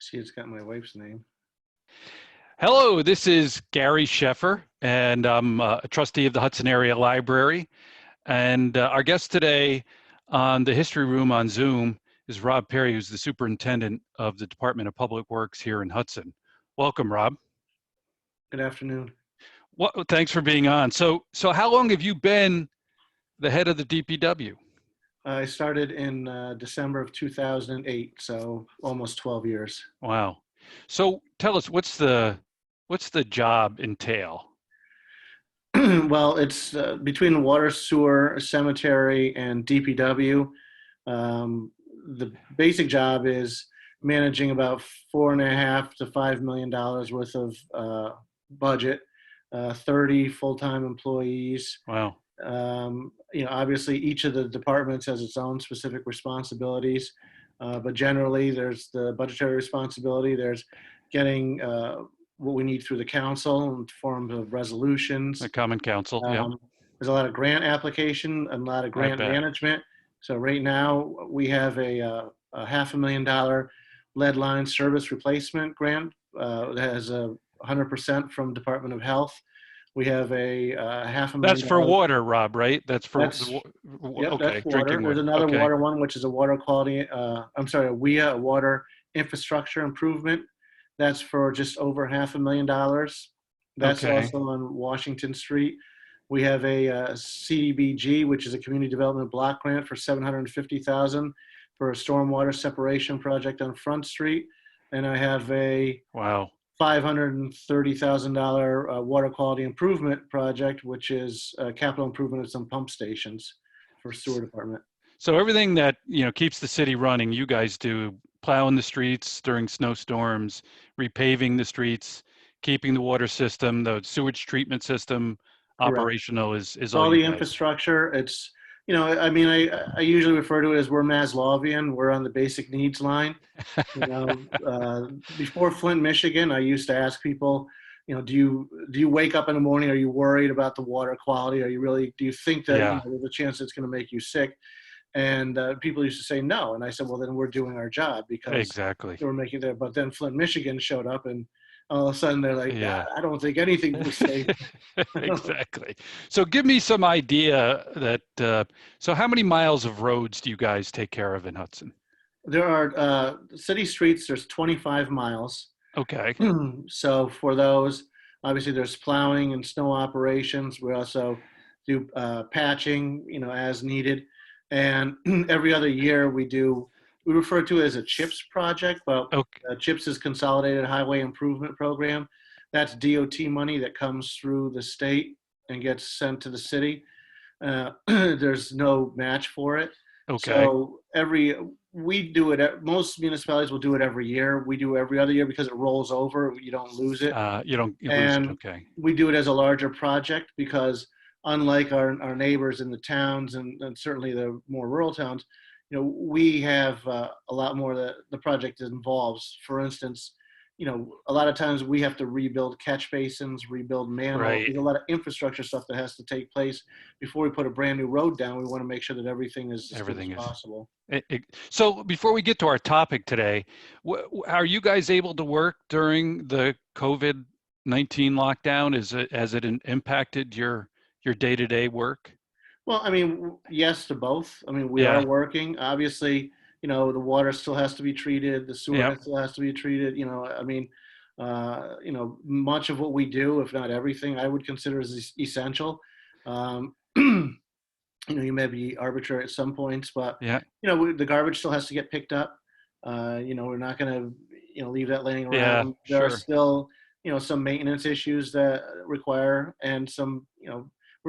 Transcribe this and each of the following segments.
See, it's got my wife's name. Hello, this is Gary Sheffer, and I'm a trustee of the Hudson Area Library. And our guest today on the History Room on Zoom is Rob Perry, who's the superintendent of the Department of Public Works here in Hudson. Welcome, Rob. Good afternoon. Well, thanks for being on. So how long have you been the head of the DPW? I started in December of 2008, so almost 12 years. Wow. So tell us, what's the job entail? Well, it's between the water, sewer, cemetery, and DPW. Um, the basic job is managing about $4.5 to $5 million worth of budget, 30 full-time employees. Wow. Obviously each of the departments has its own specific responsibilities, but generally there's the budgetary responsibility. There's getting what we need through the council in form of resolutions. The Common Council, yeah. There's a lot of grant application and a lot of grant management. So right now we have a $500,000 lead line service replacement grant that has 100% from Department of Health. We have a $500,000. That's for water, Rob, right? That's for that's okay, water. drinking water. There's another water one, which is a water quality. a water infrastructure improvement. That's for just over $500,000. That's also on Washington Street. We have a CDBG, which is a community development block grant for $750,000 for a stormwater separation project on Front Street, and I have a $530,000 water quality improvement project, which is capital improvement of some pump stations for sewer department. So everything that keeps the city running, you guys do: plowing the streets during snowstorms, repaving the streets, keeping the water system, the sewage treatment system operational. Is all the infrastructure. It's I usually refer to it as we're Maslowian. We're on the basic needs line. Before Flint, Michigan, I used to ask people, do you wake up in the morning? Are you worried about the water quality? Do you think that there's a chance it's going to make you sick? And people used to say no. And I said, well, then we're doing our job because we're making that. But then Flint, Michigan showed up, and all of a sudden they're like, I don't think anything was safe. Exactly. So give me some idea that, so how many miles of roads do you guys take care of in Hudson? There are city streets, there's 25 miles. Okay. So for those, obviously there's plowing and snow operations. We also do patching, as needed. And every other year we refer to it as a CHIPS project, but CHIPS is Consolidated Highway Improvement Program. That's DOT money that comes through the state and gets sent to the city. There's no match for it. Okay. So we do it. Most municipalities will do it every year. We do every other year because it rolls over. You don't lose it. You lose it. Okay. We do it as a larger project because unlike our neighbors in the towns and certainly the more rural towns, we have a lot more that the project involves. For instance, a lot of times we have to rebuild catch basins, rebuild manholes. Right. There's a lot of infrastructure stuff that has to take place before we put a brand new road down. We want to make sure that everything is as good as possible. So before we get to our topic today, are you guys able to work during the COVID-19 lockdown? Has it impacted your day-to-day work? Well, yes to both. We are working. Obviously, the water still has to be treated. The sewer still has to be treated. Much of what we do, if not everything, I would consider as essential. You may be arbitrary at some points, but the garbage still has to get picked up. We're not going to leave that laying around. There are still some maintenance issues that require, and some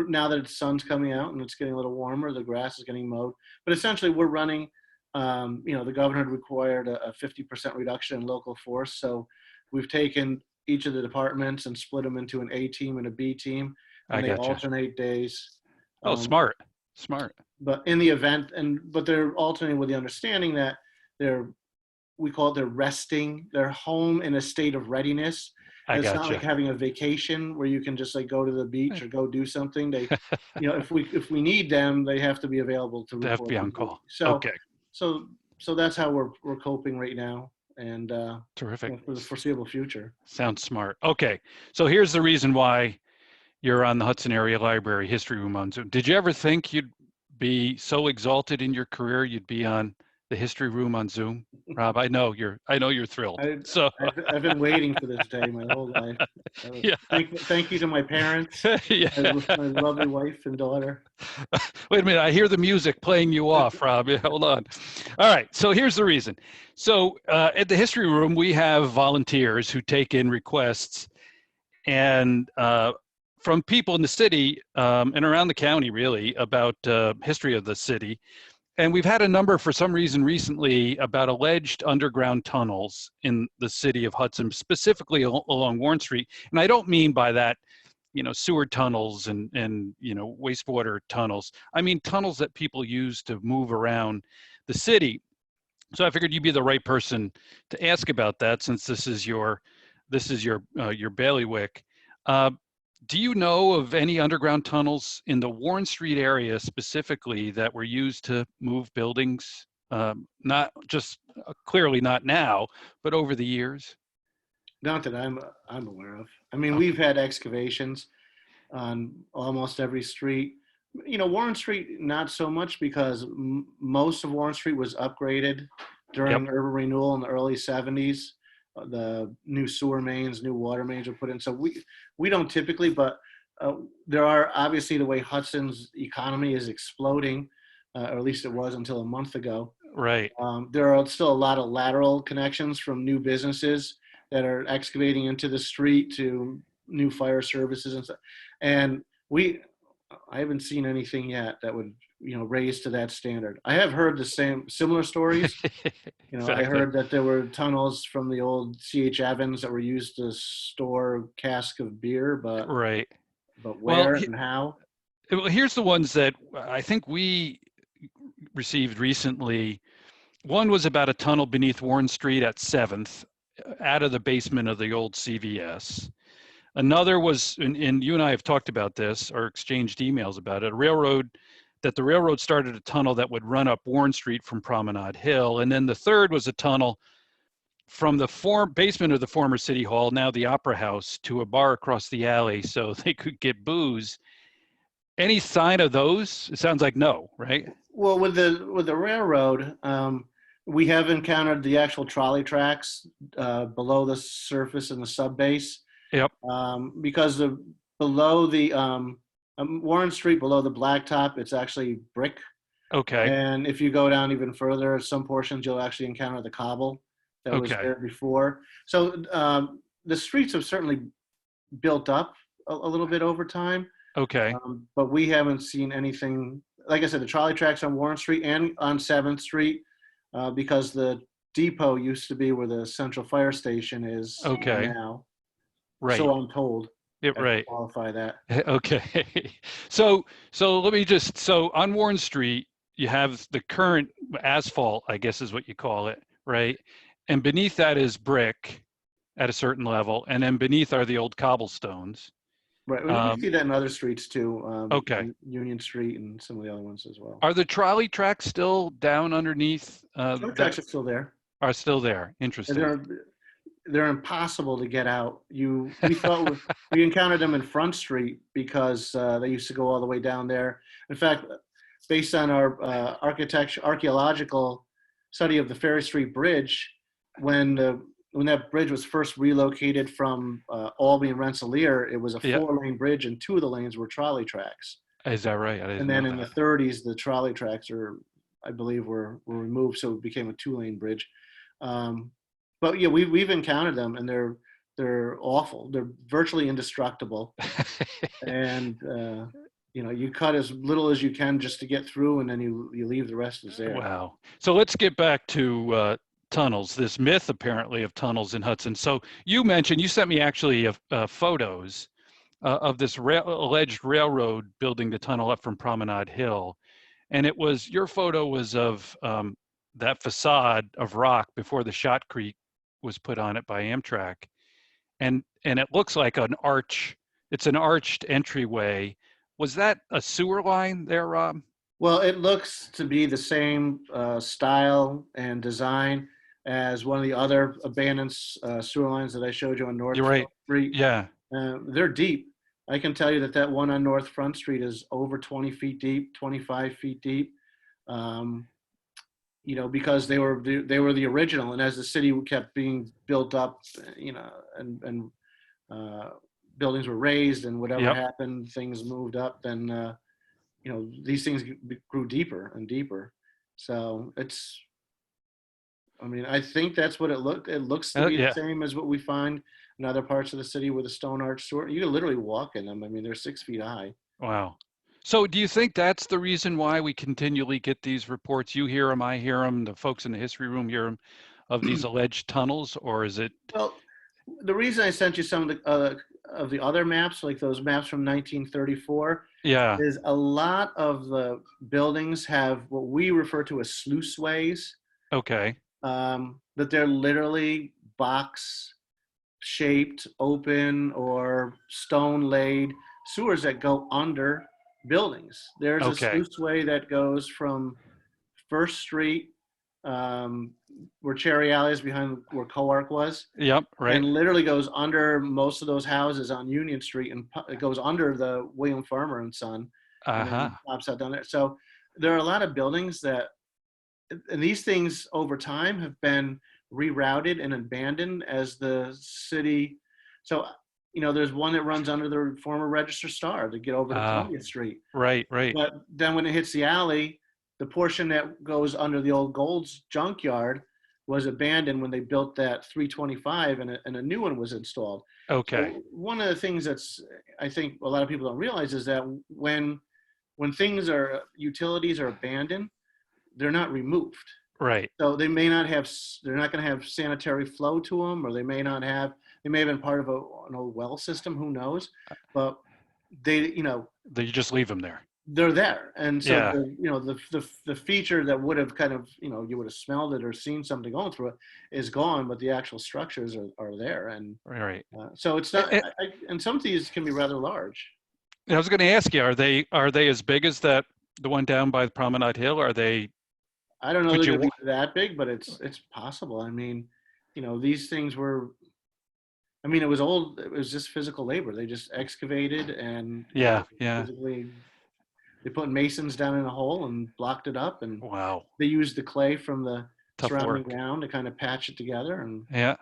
now that the sun's coming out and it's getting a little warmer, the grass is getting mowed. But essentially, we're running. The governor had required a 50% reduction in local force, so we've taken each of the departments and split them into an A team and a B team, and they alternate days. Smart. But in the event, but they're alternating with the understanding that we call it resting. They're home in a state of readiness. It's not like having a vacation where you can just go to the beach or go do something. They, if we need them, they have to be available to have to be on call. So that's how we're coping right now. and Terrific. for the foreseeable future. Sounds smart. Okay, so here's the reason why you're on the Hudson Area Library History Room on Zoom. Did you ever think you'd be so exalted in your career you'd be on the History Room on Zoom? Rob, I know you're thrilled. I've been waiting for this day my whole life. Yeah. Thank you to my parents, Yeah. my lovely wife and daughter. Wait a minute, I hear the music playing you off, Rob. Hold on. All right, so here's the reason. So at the History Room, we have volunteers who take in requests and from people in the city and around the county, really, about history of the city. And we've had a number, for some reason recently, about alleged underground tunnels in the city of Hudson, specifically along Warren Street. And I don't mean by that, sewer tunnels and wastewater tunnels. I mean tunnels that people use to move around the city. So I figured you'd be the right person to ask about that, since this is your bailiwick. Do you know of any underground tunnels in the Warren Street area specifically that were used to move buildings? Not just clearly not now, but over the years? Not that I'm aware of. I mean, Okay. we've had excavations on almost every street. Warren Street, not so much, because most of Warren Street was upgraded during urban renewal in the early 70s. The new sewer mains, new water mains were put in. So we don't typically, but there are, obviously, the way Hudson's economy is exploding, or at least it was until a month ago. Right. There are still a lot of lateral connections from new businesses that are excavating into the street to new fire services and stuff. And I haven't seen anything yet that would, raise to that standard. I have heard similar stories. Exactly. I heard that there were tunnels from the old C.H. Evans that were used to store cask of beer, but right. But where and how? Well, here's the ones that I think we received recently. One was about a tunnel beneath Warren Street at 7th, out of the basement of the old CVS. Another was, and you and I have talked about this or exchanged emails about it, the railroad started a tunnel that would run up Warren Street from Promenade Hill. And then the third was a tunnel from the basement of the former City Hall, now the Opera House, to a bar across the alley so they could get booze. Any sign of those? It sounds like no, right? Well, with the railroad, we have encountered the actual trolley tracks below the surface in the subbase. Yep. Because below the Warren Street, below the blacktop, it's actually brick. Okay. And if you go down even further, some portions you'll actually encounter the cobble that was there before. So the streets have certainly built up a little bit over time. Okay. But we haven't seen anything. Like I said, the trolley tracks on Warren Street and on 7th Street, because the depot used to be where the central fire station is now. Right. So I'm told. Right. Qualify that. Okay. So let me so on Warren Street, you have the current asphalt, I guess is what you call it, right? And beneath that is brick at a certain level. And then beneath are the old cobblestones. Right. We see that in other streets too. Okay. Union Street and some of the other ones as well. Are the trolley tracks still down underneath? Trolley tracks are still there. Are still there. Interesting. And they're impossible to get out. We thought we encountered them in Front Street because they used to go all the way down there. In fact, based on our archaeological study of the Ferry Street Bridge, when that bridge was first relocated from Albany and Rensselaer, it was a 4-lane bridge, and 2 of the lanes were trolley tracks. Is that right? And then in the 30s, the trolley tracks I believe, were removed, so it became a 2-lane bridge. But yeah, we've encountered them, and they're awful. They're virtually indestructible, and you cut as little as you can just to get through, and then you leave the rest is there. Wow. So let's get back to tunnels. This myth apparently of tunnels in Hudson. So you sent me actually photos of this alleged railroad building the tunnel up from Promenade Hill, and your photo was of that facade of rock before the shotcrete was put on it by Amtrak, and it looks like an arch. It's an arched entryway. Was that a sewer line there, Rob? Well, it looks to be the same style and design. as one of the other abandoned sewer lines that I showed you on North You're right. Front Street. Yeah. They're deep. I can tell you that that one on North Front Street is over 20 feet deep, 25 feet deep. Um, because they were the original, and as the city kept being built up, and buildings were raised, and whatever Yep. happened, things moved up. Then these things grew deeper and deeper. So I think that's what it looks to be the Yeah. same as what we find in other parts of the city with the stone arch sewer. You can literally walk in them. They're 6 feet high. Wow. So do you think that's the reason why we continually get these reports? You hear them, I hear them, the folks in the history room hear them, of these alleged tunnels, or is it? Well, the reason I sent you some of the other maps, like those maps from 1934, Yeah. is a lot of the buildings have what we refer to as sluiceways. Okay. That they're literally box shaped, open, or stone laid sewers that go under buildings. There's a Okay. sluiceway that goes from First Street, where Cherry Alley is, behind where Coark was. Yep. Right. And literally goes under most of those houses on Union Street, and it goes under the William Farmer and Son, and then pops out down there. So there are a lot of buildings and these things over time have been rerouted and abandoned as the city. So, there's one that runs under the former Register Star to get over to Columbia Street. Right. Right. But then when it hits the alley, the portion that goes under the old Gold's junkyard was abandoned when they built that 325, and a new one was installed. Okay. So one of the things I think a lot of people don't realize is that when utilities are abandoned, they're not removed. Right. So they're not going to have sanitary flow to them, or they may have been part of an old well system, who knows? But they just leave them there. They're there. And so, yeah. the feature that would have kind of, you would have smelled it or seen something going through it is gone, but the actual structures are there. And right. So it's not, and some of these can be rather large. I was going to ask you, are they as big as the one down by the Promenade Hill? Are they? I don't know if they're going to be that big, but it's possible. These things were, it was old. It was just physical labor. They just excavated and physically, they put masons down in a hole and blocked it up, and wow, they used the clay from the surrounding work. ground to kind of patch it together. And yeah.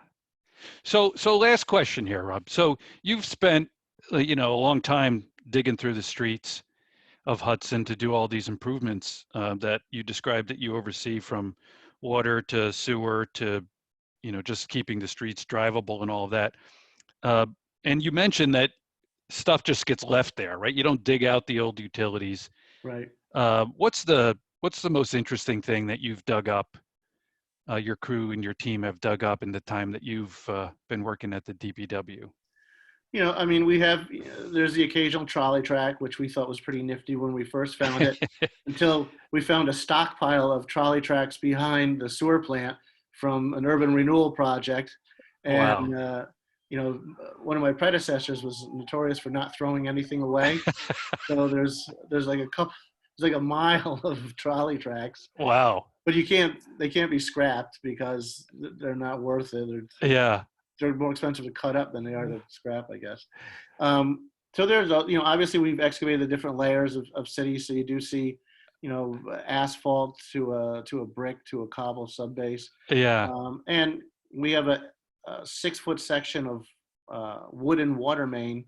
So last question here, Rob. So you've spent a long time digging through the streets of Hudson to do all these improvements that you described that you oversee, from water to sewer to just keeping the streets drivable and all of that. And you mentioned that stuff just gets left there, right? You don't dig out the old utilities. Right. What's the most interesting thing that you've dug up, your crew and your team have dug up in the time that you've been working at the DPW? There's the occasional trolley track, which we thought was pretty nifty when we first found it, until we found a stockpile of trolley tracks behind the sewer plant from an urban renewal project. And, wow. One of my predecessors was notorious for not throwing anything away. So there's like a mile of trolley tracks. Wow. But they can't be scrapped because they're not worth it. They're more expensive to cut up than they are to scrap, I guess. So there's, obviously we've excavated the different layers of cities. So you do see, asphalt to a brick to a cobble subbase. Yeah. And we have a 6-foot section of wooden water main.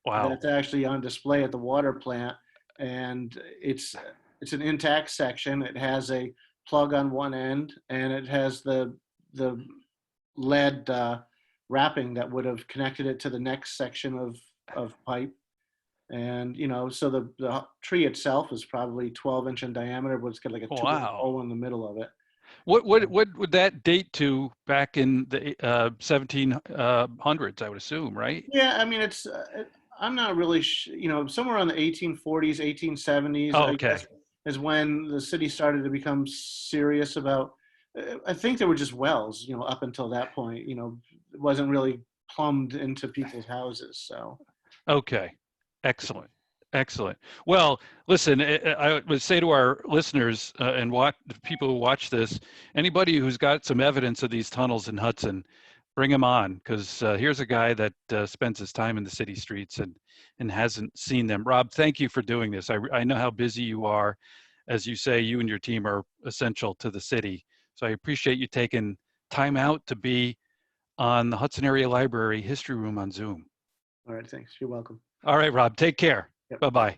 Wow. That's actually on display at the water plant, and it's an intact section. It has a plug on one end, and it has the lead wrapping that would have connected it to the next section of pipe. And so the tree itself is probably 12-inch in diameter, but it's got like a 2-inch hole in the middle of it. What would that date to? Back in the 1700s, I would assume, right? Yeah, it's I'm not really somewhere around the 1840s, 1870s. Oh, okay. I guess, is when the city started to become serious about. I think there were just wells, up until that point. It wasn't really plumbed into people's houses. So. Okay, excellent. Excellent. Well, listen, I would say to our listeners and people who watch this, anybody who's got some evidence of these tunnels in Hudson, bring him on, because here's a guy that spends his time in the city streets and hasn't seen them. Rob, thank you for doing this. I know how busy you are. As you say, you and your team are essential to the city. So I appreciate you taking time out to be on the Hudson Area Library History Room on Zoom. All right, thanks. You're welcome. All right, Rob, take care. Yep. Bye-bye.